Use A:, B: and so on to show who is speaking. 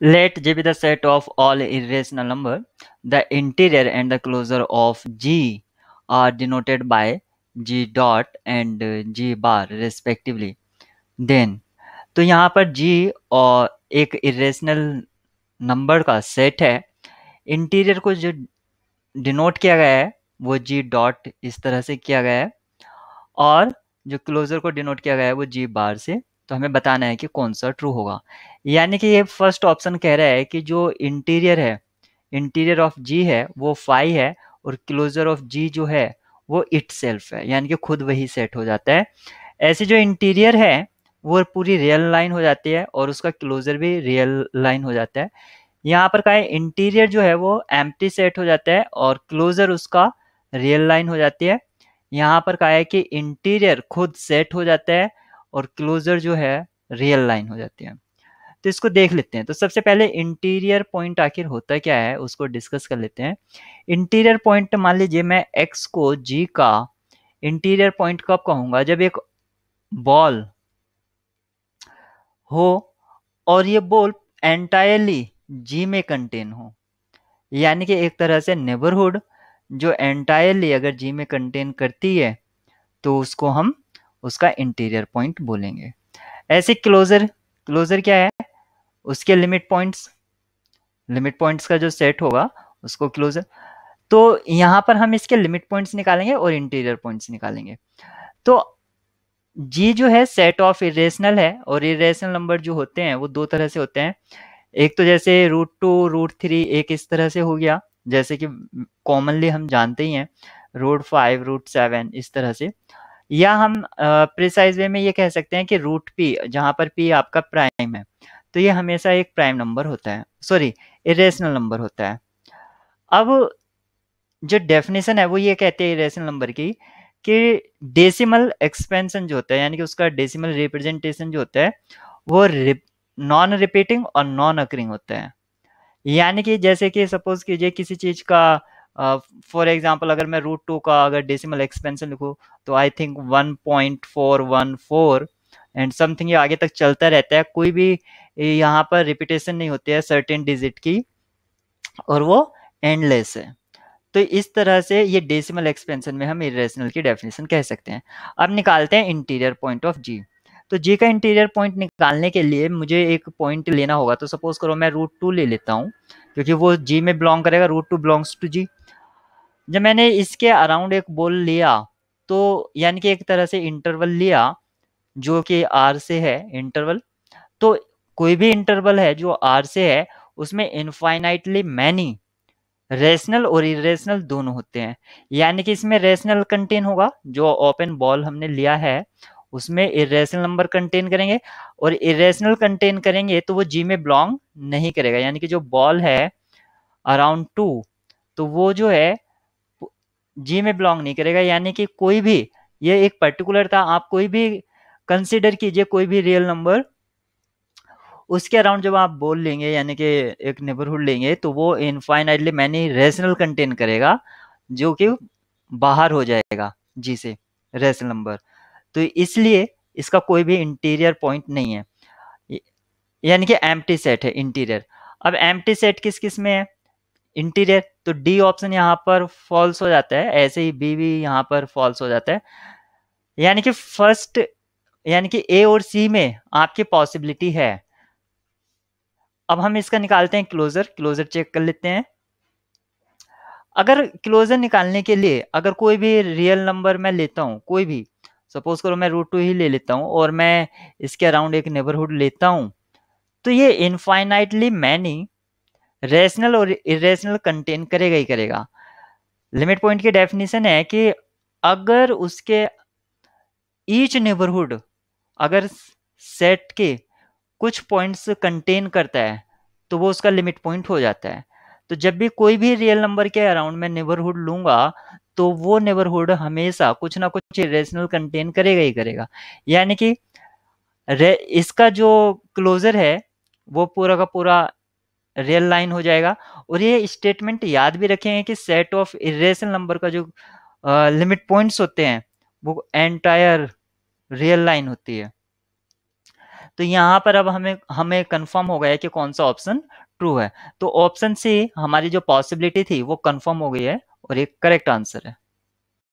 A: Let G be the set of all irrational number. The interior and the closure of G are denoted by G dot and G bar respectively. Then तो यहाँ पर G और एक irrational number का set है। Interior को जो denote किया गया है वो G डॉट इस तरह से किया गया है और जो क्लोजर को डिनोट किया गया है वो G बार से। तो हमें बताना है कि कौन सा ट्रू होगा। यानी कि ये फर्स्ट ऑप्शन कह रहा है कि जो इंटीरियर है, इंटीरियर ऑफ G है वो 5 है और क्लोजर ऑफ G जो है वो इटसेल्फ है, यानी कि खुद वही सेट हो जाता है। ऐसे जो इंटीरियर है वो पूरी रियल लाइन हो जाती है और उसका क्लोजर भी रियल लाइन हो जाता है। यहाँ पर का है इंटीरियर जो है वो एम्प्टी सेट हो जाता है और क्लोजर उसका रियल लाइन हो जाती है। यहाँ पर का है कि इंटीरियर खुद सेट हो जाता है और क्लोजर जो है रियल लाइन हो जाती है। तो इसको देख लेते हैं। तो सबसे पहले इंटीरियर पॉइंट आखिर होता क्या है उसको डिस्कस कर लेते हैं। इंटीरियर पॉइंट मान लीजिए मैं x को g का इंटीरियर पॉइंट कब कहूंगा, जब एक बॉल हो और ये बॉल एंटायरली g में कंटेन हो, यानी कि एक तरह से नेबरहुड जो एंटायरली अगर g में कंटेन करती है तो उसको हम उसका इंटीरियर पॉइंट बोलेंगे। ऐसे क्लोजर, क्लोजर क्या है, उसके लिमिट पॉइंट्स का जो सेट होगा उसको क्लोजर। तो यहाँ पर हम इसके लिमिट पॉइंट्स निकालेंगे और इंटीरियर पॉइंट्स निकालेंगे। तो G जो है सेट ऑफ इरेशनल है और इरेशनल नंबर जो होते हैं वो दो तरह से होते हैं। एक तो जैसे √2 √3 एक इस तरह से हो गया, जैसे कि कॉमनली हम जानते ही हैं √5 √7 इस तरह से। या हम प्रिसाइज वे में ये कह सकते हैं कि √p जहाँ पर p आपका प्राइम है तो ये हमेशा एक प्राइम नंबर होता है, सॉरी इरेशनल नंबर होता है। अब जो डेफिनेशन है वो ये कहते हैं इरेशनल नंबर की कि डेसिमल एक्सपेंशन जो होता है, यानी कि उसका डेसिमल रिप्रेजेंटेशन जो होता है वो नॉन रिपीटिंग और नॉन अकरिंग होता है। यानी कि जैसे कि सपोज कीजिए किसी चीज का फॉर एग्जांपल अगर मैं √2 का अगर डेसिमल एक्सपेंशन लिखूं तो आई थिंक 1.414 एंड समथिंग, ये आगे तक चलता रहता है, कोई भी यहाँ पर रिपीटेशन नहीं होती है सर्टेन डिजिट की और वो एंडलेस है। तो इस तरह से ये डेसिमल एक्सपेंशन में हम इरेशनल की डेफिनेशन कह सकते हैं। अब निकालते हैं इंटीरियर पॉइंट ऑफ G। तो G का इंटीरियर पॉइंट निकालने के लिए मुझे एक पॉइंट लेना होगा। तो सपोज करो मैं √2 ले लेता हूँ क्योंकि वो G में बिलोंग करेगा, √2 बिलोंग्स टू G। जब मैंने इसके अराउंड एक बॉल लिया तो यानी कि एक तरह से इंटरवल लिया जो कि R से है इंटरवल। तो कोई भी इंटरवल है जो R से है उसमें इनफाइनाइटली मैनी रेशनल और इरेशनल दोनों होते हैं। यानी कि इसमें रेशनल कंटेन होगा, जो ओपन बॉल हमने लिया है उसमें इरेशनल नंबर कंटेन करेंगे और इरेशनल कंटेन करेंगे तो वो G में बिलोंग नहीं करेगा। यानी कि जो बॉल है अराउंड 2 तो वो जो है G में बिलोंग नहीं करेगा। यानी कि कोई भी, ये एक पर्टिकुलर था, आप कोई भी कंसिडर कीजिए कोई भी रियल नंबर, उसके अराउंड जब आप बोल लेंगे यानी कि एक नेबरहुड लेंगे तो वो इनफाइनाइटली मैनी रेशनल कंटेन करेगा जो कि बाहर हो जाएगा जी से रेशनल नंबर। तो इसलिए इसका कोई भी इंटीरियर पॉइंट नहीं है, यानी कि एम्प्टी सेट है इंटीरियर। अब एम्प्टी सेट किस किस में है इंटीरियर, तो डी ऑप्शन यहाँ पर फॉल्स हो जाता है, ऐसे ही बी भी यहाँ पर फॉल्स हो जाता है। यानी कि फर्स्ट, यानी कि ए और सी में आपकी पॉसिबिलिटी है। अब हम इसका निकालते हैं क्लोजर, क्लोजर चेक कर लेते हैं। अगर क्लोजर निकालने के लिए अगर कोई भी रियल नंबर मैं लेता हूं, कोई भी सपोज करो मैं √2 ही ले लेता हूं और मैं इसके अराउंड एक नेबरहुड लेता हूं तो ये इनफाइनाइटली मैनी रेशनल और इरेशनल कंटेन करेगा ही करेगा। लिमिट पॉइंट की डेफिनेशन है कि अगर उसके ईच नेबरहुड अगर सेट के कुछ पॉइंट्स कंटेन करता है तो वो उसका लिमिट पॉइंट हो जाता है। तो जब भी कोई भी रियल नंबर के अराउंड में नेबरहुड लूंगा तो वो नेबरहुड हमेशा कुछ ना कुछ इरेशनल कंटेन करेगा ही करेगा। यानी कि इसका जो क्लोजर है वो पूरा का पूरा रियल लाइन हो जाएगा। और ये स्टेटमेंट याद भी रखेंगे कि सेट ऑफ इरेशनल नंबर का जो लिमिट पॉइंट्स होते हैं वो एंटायर रियल लाइन होती है। तो यहाँ पर अब हमें हमें कंफर्म हो गया है कि कौन सा ऑप्शन ट्रू है। तो ऑप्शन सी हमारी जो पॉसिबिलिटी थी वो कंफर्म हो गई है और ये करेक्ट आंसर है।